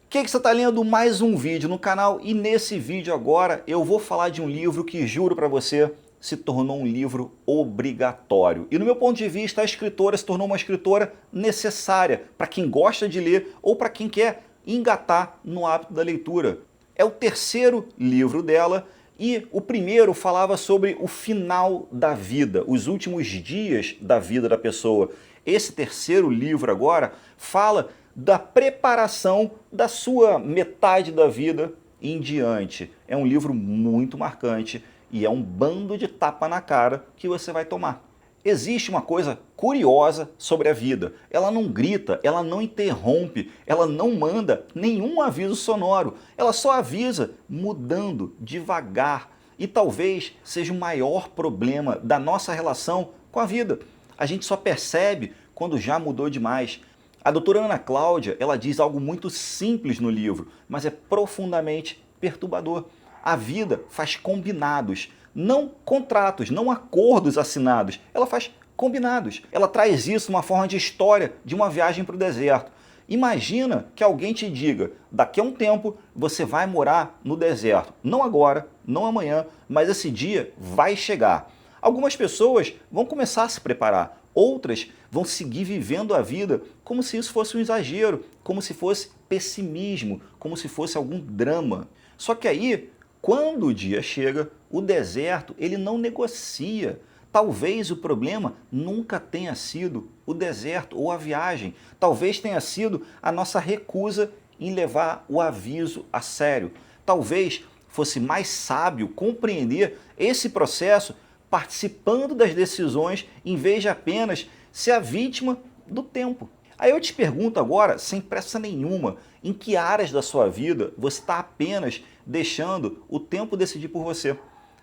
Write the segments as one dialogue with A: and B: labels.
A: Que você está lendo? Mais um vídeo no canal, e nesse vídeo agora eu vou falar de um livro que, juro para você, se tornou um livro obrigatório. E no meu ponto de vista, a escritora se tornou uma escritora necessária para quem gosta de ler ou para quem quer engatar no hábito da leitura. É o terceiro livro dela e o primeiro falava sobre o final da vida, os últimos dias da vida da pessoa. Esse terceiro livro agora fala da preparação da sua metade da vida em diante. É um livro muito marcante e é um bando de tapa na cara que você vai tomar. Existe uma coisa curiosa sobre a vida. Ela não grita, ela não interrompe, ela não manda nenhum aviso sonoro. Ela só avisa mudando devagar. E talvez seja o maior problema da nossa relação com a vida. A gente só percebe quando já mudou demais. A doutora Ana Cláudia, ela diz algo muito simples no livro, mas é profundamente perturbador. A vida faz combinados, não contratos, não acordos assinados. Ela faz combinados. Ela traz isso numa forma de história de uma viagem para o deserto. Imagina que alguém te diga, daqui a um tempo você vai morar no deserto. Não agora, não amanhã, mas esse dia vai chegar. Algumas pessoas vão começar a se preparar. Outras vão seguir vivendo a vida como se isso fosse um exagero, como se fosse pessimismo, como se fosse algum drama. Só que aí, quando o dia chega, o deserto ele não negocia. Talvez o problema nunca tenha sido o deserto ou a viagem. Talvez tenha sido a nossa recusa em levar o aviso a sério. Talvez fosse mais sábio compreender esse processo participando das decisões, em vez de apenas ser a vítima do tempo. Aí eu te pergunto agora, sem pressa nenhuma, em que áreas da sua vida você está apenas deixando o tempo decidir por você?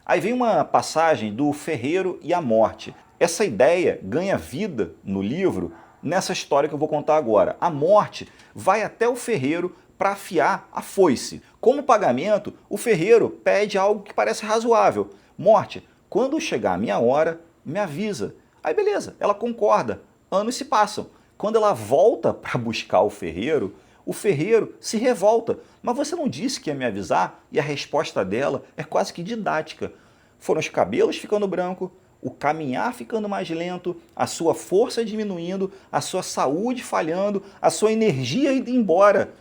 A: Aí vem uma passagem do Ferreiro e a Morte. Essa ideia ganha vida no livro nessa história que eu vou contar agora. A Morte vai até o ferreiro para afiar a foice. Como pagamento, o ferreiro pede algo que parece razoável. Morte, quando chegar a minha hora, me avisa. Aí beleza, ela concorda. Anos se passam. Quando ela volta para buscar o ferreiro se revolta. Mas você não disse que ia me avisar? E a resposta dela é quase que didática. Foram os cabelos ficando branco, o caminhar ficando mais lento, a sua força diminuindo, a sua saúde falhando, a sua energia indo embora.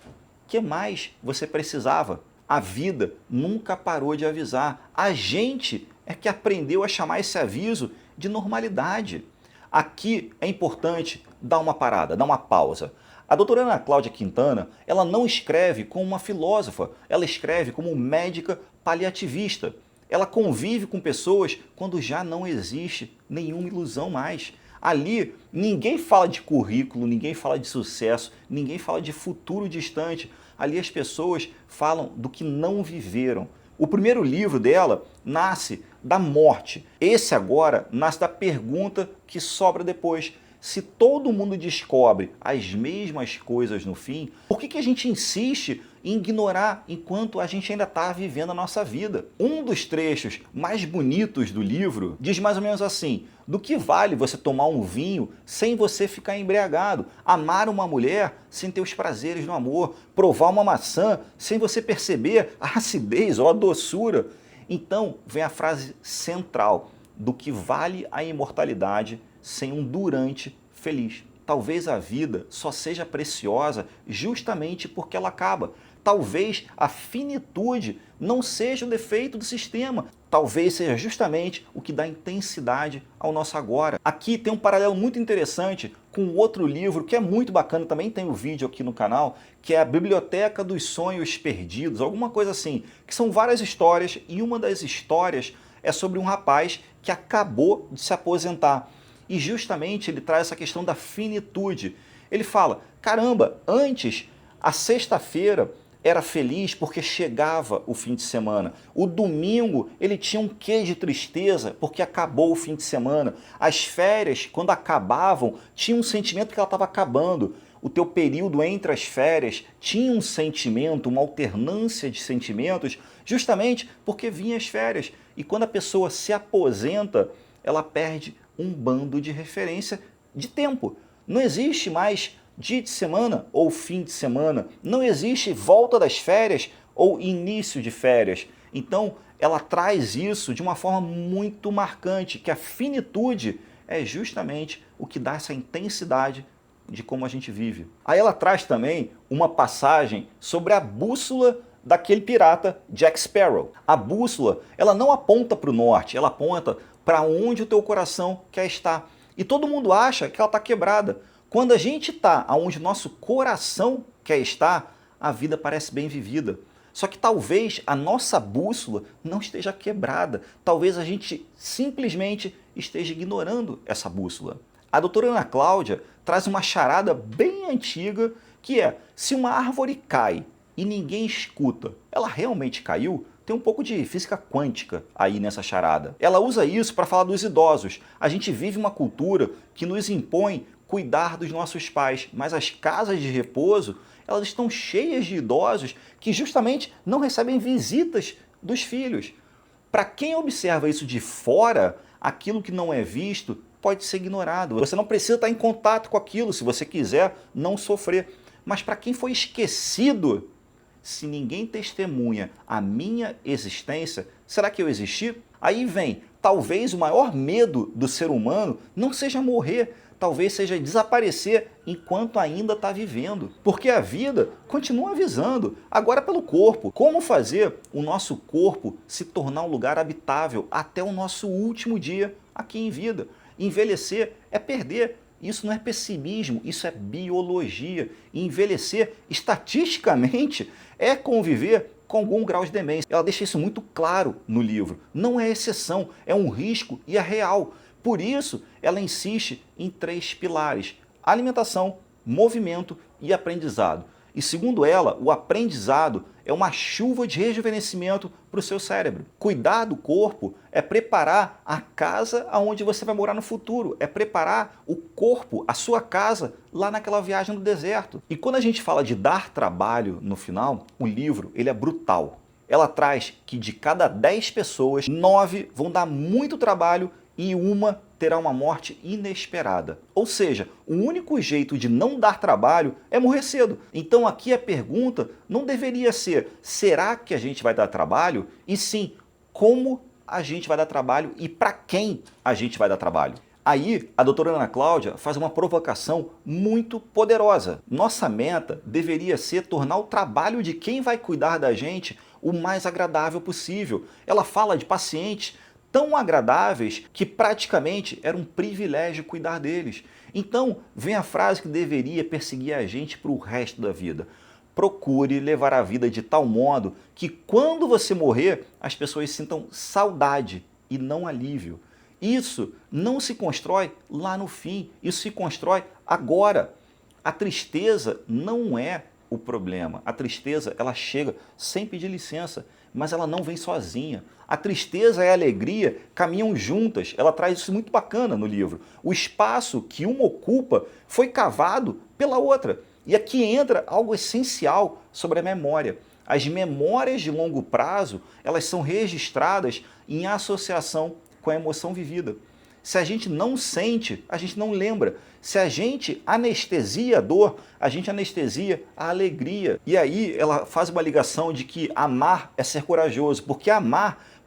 A: O que mais você precisava? A vida nunca parou de avisar. A gente é que aprendeu a chamar esse aviso de normalidade. Aqui é importante dar uma parada, dar uma pausa. A doutora Ana Cláudia Quintana, ela não escreve como uma filósofa, ela escreve como médica paliativista. Ela convive com pessoas quando já não existe nenhuma ilusão mais. Ali, ninguém fala de currículo, ninguém fala de sucesso, ninguém fala de futuro distante. Ali as pessoas falam do que não viveram. O primeiro livro dela nasce da morte. Esse agora nasce da pergunta que sobra depois. Se todo mundo descobre as mesmas coisas no fim, por que a gente insiste em ignorar enquanto a gente ainda está vivendo a nossa vida? Um dos trechos mais bonitos do livro diz mais ou menos assim: do que vale você tomar um vinho sem você ficar embriagado? Amar uma mulher sem ter os prazeres do amor? Provar uma maçã sem você perceber a acidez ou a doçura? Então vem a frase central: do que vale a imortalidade sem um durante feliz. Talvez a vida só seja preciosa justamente porque ela acaba. Talvez a finitude não seja o defeito do sistema. Talvez seja justamente o que dá intensidade ao nosso agora. Aqui tem um paralelo muito interessante com outro livro que é muito bacana, também tem o vídeo aqui no canal, que é a Biblioteca dos Sonhos Perdidos, alguma coisa assim, que são várias histórias e uma das histórias é sobre um rapaz que acabou de se aposentar. E justamente ele traz essa questão da finitude. Ele fala, caramba, antes a sexta-feira era feliz porque chegava o fim de semana. O domingo ele tinha um quê de tristeza porque acabou o fim de semana. As férias, quando acabavam, tinha um sentimento que ela estava acabando. O teu período entre as férias tinha um sentimento, uma alternância de sentimentos, justamente porque vinha as férias. E quando a pessoa se aposenta, ela perde um bando de referência de tempo. Não existe mais dia de semana ou fim de semana. Não existe volta das férias ou início de férias. Então, ela traz isso de uma forma muito marcante, que a finitude é justamente o que dá essa intensidade de como a gente vive. Aí ela traz também uma passagem sobre a bússola daquele pirata Jack Sparrow. A bússola, ela não aponta para o norte, ela aponta para onde o teu coração quer estar. E todo mundo acha que ela está quebrada. Quando a gente está onde nosso coração quer estar, a vida parece bem vivida. Só que talvez a nossa bússola não esteja quebrada. Talvez a gente simplesmente esteja ignorando essa bússola. A doutora Ana Cláudia traz uma charada bem antiga, que é: se uma árvore cai e ninguém escuta, ela realmente caiu? Tem um pouco de física quântica aí nessa charada. Ela usa isso para falar dos idosos. A gente vive uma cultura que nos impõe cuidar dos nossos pais, mas as casas de repouso, elas estão cheias de idosos que justamente não recebem visitas dos filhos. Para quem observa isso de fora, aquilo que não é visto pode ser ignorado. Você não precisa estar em contato com aquilo se você quiser não sofrer. Mas para quem foi esquecido, se ninguém testemunha a minha existência, será que eu existi? Aí vem, talvez o maior medo do ser humano não seja morrer, talvez seja desaparecer enquanto ainda está vivendo. Porque a vida continua avisando, agora pelo corpo. Como fazer o nosso corpo se tornar um lugar habitável até o nosso último dia aqui em vida? Envelhecer é perder. Isso não é pessimismo, isso é biologia. E envelhecer, estatisticamente, é conviver com algum grau de demência. Ela deixa isso muito claro no livro. Não é exceção, é um risco e é real. Por isso, ela insiste em 3 pilares: alimentação, movimento e aprendizado. E segundo ela, o aprendizado é uma chuva de rejuvenescimento para o seu cérebro. Cuidar do corpo é preparar a casa onde você vai morar no futuro. É preparar o corpo, a sua casa, lá naquela viagem no deserto. E quando a gente fala de dar trabalho no final, o livro ele é brutal. Ela traz que de cada 10 pessoas, 9 vão dar muito trabalho e uma terá uma morte inesperada. Ou seja, o único jeito de não dar trabalho é morrer cedo. Então aqui a pergunta não deveria ser: será que a gente vai dar trabalho? E sim, como a gente vai dar trabalho e para quem a gente vai dar trabalho. Aí a doutora Ana Cláudia faz uma provocação muito poderosa. Nossa meta deveria ser tornar o trabalho de quem vai cuidar da gente o mais agradável possível. Ela fala de pacientes tão agradáveis que praticamente era um privilégio cuidar deles. Então, vem a frase que deveria perseguir a gente para o resto da vida: procure levar a vida de tal modo que quando você morrer, as pessoas sintam saudade e não alívio. Isso não se constrói lá no fim, isso se constrói agora. A tristeza não é o problema. A tristeza, ela chega sem pedir licença, mas ela não vem sozinha. A tristeza e a alegria caminham juntas. Ela traz isso muito bacana no livro. O espaço que uma ocupa foi cavado pela outra. E aqui entra algo essencial sobre a memória. As memórias de longo prazo, elas são registradas em associação com a emoção vivida. Se a gente não sente, a gente não lembra. Se a gente anestesia a dor, a gente anestesia a alegria. E aí ela faz uma ligação de que amar é ser corajoso, porque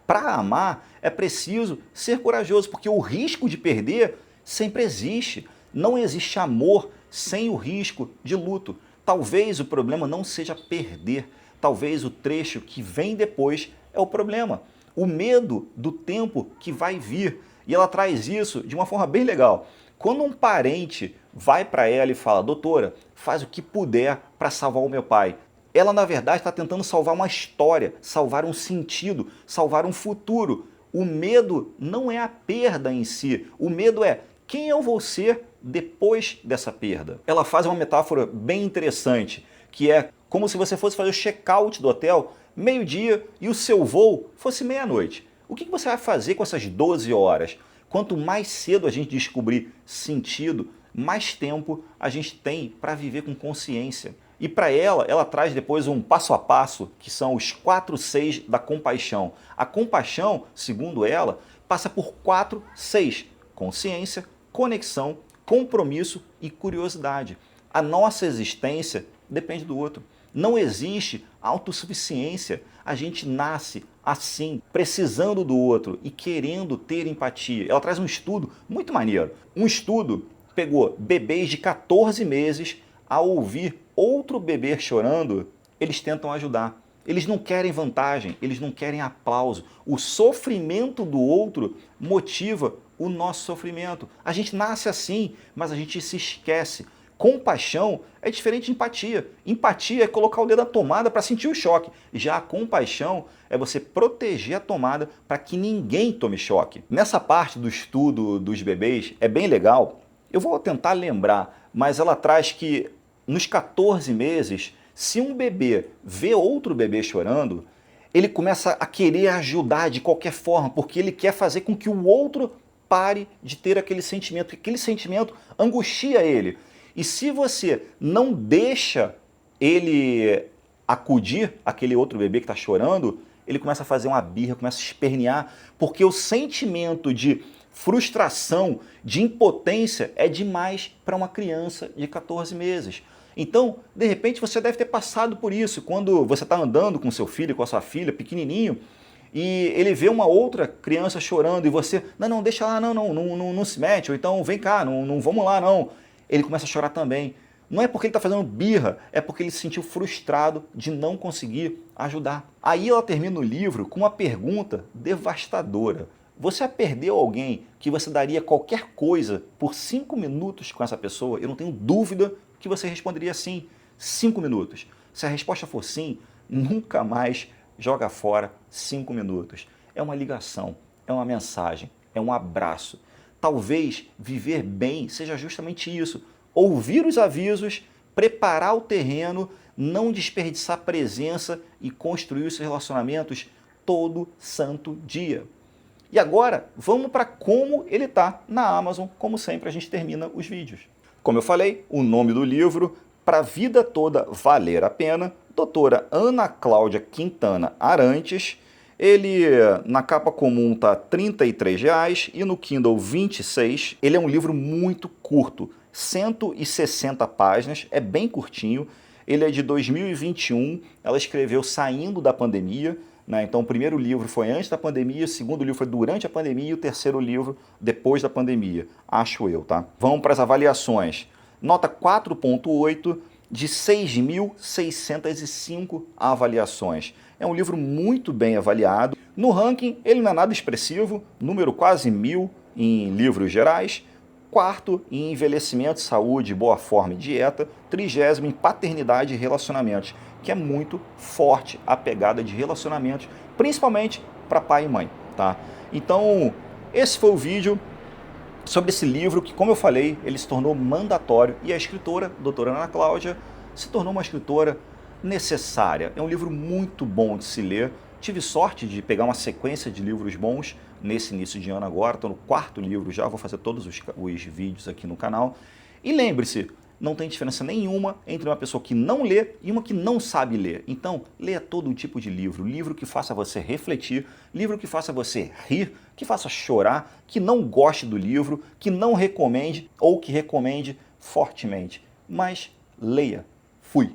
A: para amar é preciso ser corajoso, porque o risco de perder sempre existe. Não existe amor sem o risco de luto. Talvez o problema não seja perder, talvez o trecho que vem depois é o problema. O medo do tempo que vai vir. E ela traz isso de uma forma bem legal. Quando um parente vai para ela e fala: doutora, faz o que puder para salvar o meu pai, ela na verdade está tentando salvar uma história, salvar um sentido, salvar um futuro. O medo não é a perda em si, o medo é quem eu vou ser depois dessa perda. Ela faz uma metáfora bem interessante, que é como se você fosse fazer o check-out do hotel meio-dia e o seu voo fosse meia-noite. O que você vai fazer com essas 12 horas? Quanto mais cedo a gente descobrir sentido, mais tempo a gente tem para viver com consciência. E para ela traz depois um passo a passo, que são os 4 Cs da compaixão. A compaixão, segundo ela, passa por 4 Cs: consciência, conexão, compromisso e curiosidade. A nossa existência depende do outro. Não existe autossuficiência. A gente nasce assim, precisando do outro e querendo ter empatia. Ela traz um estudo muito maneiro. Um estudo pegou bebês de 14 meses, ao ouvir outro bebê chorando, eles tentam ajudar. Eles não querem vantagem, eles não querem aplauso. O sofrimento do outro motiva o nosso sofrimento. A gente nasce assim, mas a gente se esquece. Compaixão é diferente de empatia. Empatia é colocar o dedo na tomada para sentir o choque. Já a compaixão é você proteger a tomada para que ninguém tome choque. Nessa parte do estudo dos bebês é bem legal. Eu vou tentar lembrar, mas ela traz que nos 14 meses, se um bebê vê outro bebê chorando, ele começa a querer ajudar de qualquer forma, porque ele quer fazer com que o outro pare de ter aquele sentimento, porque aquele sentimento angustia ele. E se você não deixa ele acudir aquele outro bebê que está chorando, ele começa a fazer uma birra, começa a espernear, porque o sentimento de frustração, de impotência é demais para uma criança de 14 meses. Então, de repente, você deve ter passado por isso, quando você está andando com seu filho, com a sua filha, pequenininho, e ele vê uma outra criança chorando e você, não, deixa lá, não se mete, ou então vem cá, não vamos lá, não. Ele começa a chorar também. Não é porque ele está fazendo birra, é porque ele se sentiu frustrado de não conseguir ajudar. Aí ela termina o livro com uma pergunta devastadora. Você já perdeu alguém que você daria qualquer coisa por 5 minutos com essa pessoa? Eu não tenho dúvida que você responderia sim, 5 minutos. Se a resposta for sim, nunca mais joga fora 5 minutos. É uma ligação, é uma mensagem, é um abraço. Talvez viver bem seja justamente isso. Ouvir os avisos, preparar o terreno, não desperdiçar presença e construir os relacionamentos todo santo dia. E agora, vamos para como ele está na Amazon. Como sempre, a gente termina os vídeos. Como eu falei, o nome do livro, Pra Vida Toda Valer a Pena, doutora Ana Cláudia Quintana Arantes. Ele, na capa comum, está R$ 33,00 e no Kindle R$ 26,00. Ele é um livro muito curto, 160 páginas, é bem curtinho. Ele é de 2021, ela escreveu saindo da pandemia, né? Então o primeiro livro foi antes da pandemia, o segundo livro foi durante a pandemia e o terceiro livro depois da pandemia, acho eu, tá? Vamos para as avaliações. Nota 4.8 de 6.605 avaliações. É um livro muito bem avaliado. No ranking, ele não é nada expressivo, número quase 1000 em livros gerais, quarto em envelhecimento, saúde, boa forma e dieta, 30º em paternidade e relacionamentos, que é muito forte a pegada de relacionamentos, principalmente para pai e mãe, tá? Então, esse foi o vídeo sobre esse livro que, como eu falei, ele se tornou mandatório e a escritora, doutora Ana Cláudia, se tornou uma escritora necessária. É um livro muito bom de se ler. Tive sorte de pegar uma sequência de livros bons nesse início de ano agora, estou no 4º livro já, vou fazer todos os vídeos aqui no canal. E lembre-se, não tem diferença nenhuma entre uma pessoa que não lê e uma que não sabe ler. Então, leia todo tipo de livro, livro que faça você refletir, livro que faça você rir, que faça chorar, que não goste do livro, que não recomende ou que recomende fortemente. Mas leia. Fui!